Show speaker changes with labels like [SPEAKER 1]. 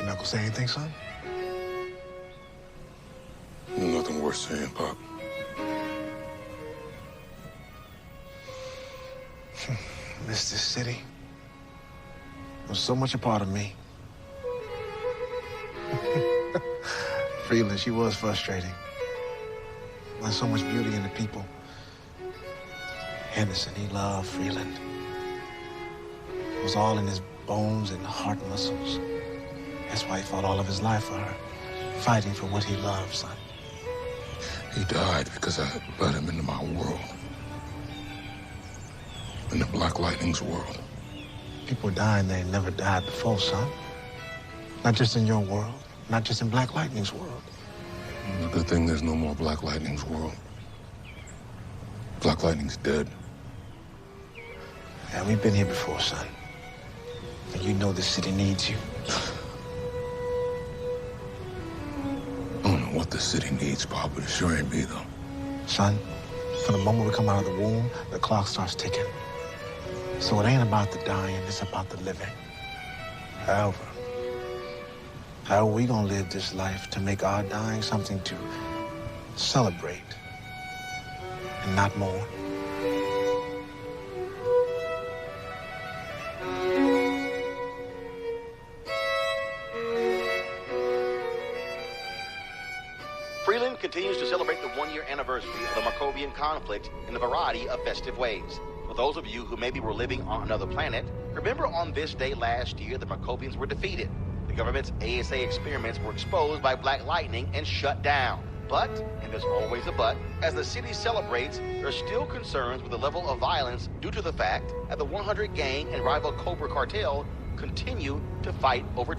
[SPEAKER 1] Uncle say anything, son?
[SPEAKER 2] Nothing worth saying, Pop.
[SPEAKER 1] Miss this city. It was so much a part of me. Freeland, she was frustrating. There's so much beauty in the people. Henderson, he loved Freeland. It was all in his bones and heart muscles. That's why he fought all of his life for her, fighting for what he loved, son.
[SPEAKER 2] He died because I let him into my world. In the Black Lightning's world.
[SPEAKER 1] People dying they never died before, son. Not just in your world, not just in Black Lightning's world.
[SPEAKER 2] It's a good thing there's no more Black Lightning's world. Black Lightning's dead.
[SPEAKER 1] Yeah, we've been here before, son. And you know this city needs you.
[SPEAKER 2] I don't know what the city needs, Pop, but it sure ain't me, though.
[SPEAKER 1] Son, from the moment we come out of the womb, the clock starts ticking. So it ain't about the dying, it's about the living. However, how are we gonna live this life to make our dying something to celebrate and not mourn?
[SPEAKER 3] Freeland continues to celebrate the one-year anniversary of the Markovian conflict in a variety of festive ways. For those of you who maybe were living on another planet, remember on this day last year the Markovians were defeated. The government's ASA experiments were exposed by Black Lightning and shut down. But, and there's always a but, as the city celebrates, there are still concerns with the level of violence due to the fact that the 100 Gang and rival Cobra cartel continue to fight over